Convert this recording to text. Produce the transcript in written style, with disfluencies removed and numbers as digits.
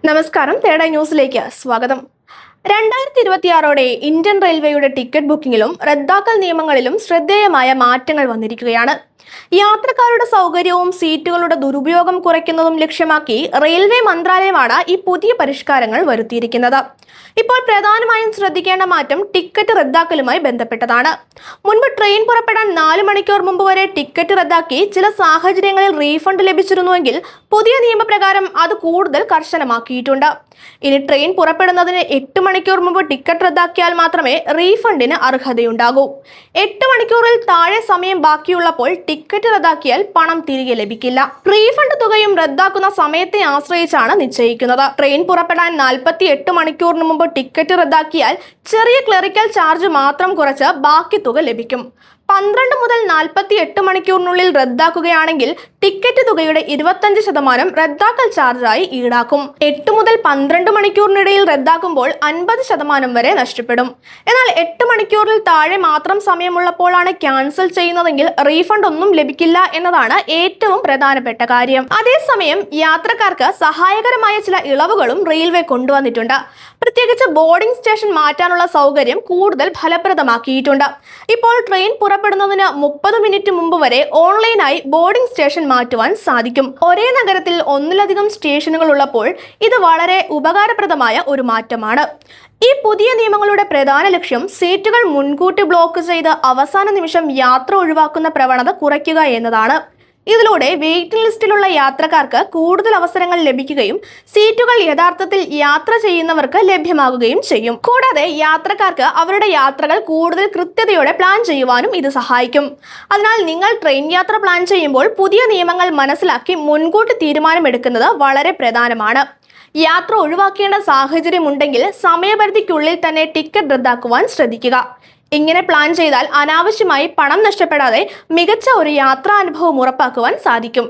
നമസ്കാരം, തേട ന്യൂസിലേക്ക് സ്വാഗതം. 2026ഓടെ ഇന്ത്യൻ റെയിൽവേയുടെ ടിക്കറ്റ് ബുക്കിംഗിലും റദ്ദാക്കൽ നിയമങ്ങളിലും ശ്രദ്ധേയമായ മാറ്റങ്ങൾ വന്നിരിക്കുകയാണ്. യാത്രക്കാരുടെ സൗകര്യവും സീറ്റുകളുടെ ദുരുപയോഗം കുറയ്ക്കുന്നതും ലക്ഷ്യമാക്കി റെയിൽവേ മന്ത്രാലയമാണ് ഈ പുതിയ പരിഷ്കാരങ്ങൾ വരുത്തിയിരിക്കുന്നത്. ഇപ്പോൾ പ്രധാനമായും ശ്രദ്ധിക്കേണ്ട മാറ്റം ടിക്കറ്റ് റദ്ദാക്കലുമായി ബന്ധപ്പെട്ടതാണ്. മുൻപ് ട്രെയിൻ പുറപ്പെടാൻ 4 മണിക്കൂർ മുമ്പ് വരെ ടിക്കറ്റ് റദ്ദാക്കി ചില സാഹചര്യങ്ങളിൽ റീഫണ്ട് ലഭിച്ചിരുന്നുവെങ്കിൽ പുതിയ നിയമപ്രകാരം അത് കൂടുതൽ കർശനമാക്കിയിട്ടുണ്ട്. ഇനി ട്രെയിൻ പുറപ്പെടുന്നതിന് 8 മണിക്കൂർ മുമ്പ് ടിക്കറ്റ് റദ്ദാക്കിയാൽ മാത്രമേ റീഫണ്ടിന് അർഹതയുണ്ടാകൂ. 8 മണിക്കൂറിൽ താഴെ സമയം ബാക്കിയുള്ളപ്പോൾ ടിക്കറ്റ് റദ്ദാക്കിയാൽ പണം തിരികെ ലഭിക്കില്ല. റീഫണ്ട് തുകയും റദ്ദാക്കുന്ന സമയത്തെ ആശ്രയിച്ചാണ് നിശ്ചയിക്കുന്നത്. ട്രെയിൻ പുറപ്പെടാൻ 48 മണിക്കൂറിന് മുമ്പ് ടിക്കറ്റ് റദ്ദാക്കിയാൽ ചെറിയ ക്ലറിക്കൽ ചാർജ് മാത്രം കുറച്ച് ബാക്കി തുക ലഭിക്കും. 12 മുതൽ 48 മണിക്കൂറിനുള്ളിൽ റദ്ദാക്കുകയാണെങ്കിൽ ടിക്കറ്റ് തുകയുടെ 25% റദ്ദാക്കൽ ചാർജായി ഈടാക്കും. 8 മുതൽ 12 മണിക്കൂറിനിടയിൽ റദ്ദാക്കുമ്പോൾ 50% വരെ നഷ്ടപ്പെടും. എന്നാൽ 8 മണിക്കൂറിൽ താഴെ മാത്രം സമയമുള്ളപ്പോഴാണ് ക്യാൻസൽ ചെയ്യുന്നതെങ്കിൽ റീഫണ്ട് ഒന്നും ലഭിക്കില്ല എന്നതാണ് ഏറ്റവും പ്രധാനപ്പെട്ട കാര്യം. അതേസമയം യാത്രക്കാർക്ക് സഹായകരമായ ചില ഇളവുകളും റെയിൽവേ കൊണ്ടുവന്നിട്ടുണ്ട്. പ്രത്യേകിച്ച് ബോർഡിംഗ് സ്റ്റേഷൻ മാറ്റാനുള്ള സൗകര്യം കൂടുതൽ ഫലപ്രദമാക്കിയിട്ടുണ്ട്. ഇപ്പോൾ ട്രെയിൻ പുറപ്പെടുന്നതിന് 30 മിനിറ്റ് മുമ്പ് വരെ ഓൺലൈനായി ബോർഡിംഗ് സ്റ്റേഷൻ മാറ്റുവാൻ സാധിക്കും. ഒരേ നഗരത്തിൽ ഒന്നിലധികം സ്റ്റേഷനുകൾ ഉള്ളപ്പോൾ ഇത് വളരെ ഉപകാരപ്രദമായ ഒരു മാറ്റമാണ്. ഈ പുതിയ നിയമങ്ങളുടെ പ്രധാന ലക്ഷ്യം സീറ്റുകൾ മുൻകൂട്ടി ബ്ലോക്ക് ചെയ്ത് അവസാന നിമിഷം യാത്ര ഒഴിവാക്കുന്ന പ്രവണത കുറയ്ക്കുക എന്നതാണ്. ഇതിലൂടെ വെയിറ്റിംഗ് ലിസ്റ്റിലുള്ള യാത്രക്കാർക്ക് കൂടുതൽ അവസരങ്ങൾ ലഭിക്കുകയും സീറ്റുകൾ യഥാർത്ഥത്തിൽ യാത്ര ചെയ്യുന്നവർക്ക് ലഭ്യമാകുകയും ചെയ്യും. കൂടാതെ യാത്രക്കാർക്ക് അവരുടെ യാത്രകൾ കൂടുതൽ കൃത്യതയോടെ പ്ലാൻ ചെയ്യുവാനും ഇത് സഹായിക്കും. അതിനാൽ നിങ്ങൾ ട്രെയിൻ യാത്ര പ്ലാൻ ചെയ്യുമ്പോൾ പുതിയ നിയമങ്ങൾ മനസ്സിലാക്കി മുൻകൂട്ടി തീരുമാനമെടുക്കുന്നത് വളരെ പ്രധാനമാണ്. യാത്ര ഒഴിവാക്കേണ്ട സാഹചര്യമുണ്ടെങ്കിൽ സമയപരിധിക്കുള്ളിൽ തന്നെ ടിക്കറ്റ് റദ്ദാക്കുവാൻ ശ്രദ്ധിക്കുക. ഇങ്ങനെ പ്ലാൻ ചെയ്താൽ അനാവശ്യമായി പണം നഷ്ടപ്പെടാതെ മികച്ച ഒരു യാത്രാ അനുഭവം ഉറപ്പാക്കുവാൻ സാധിക്കും.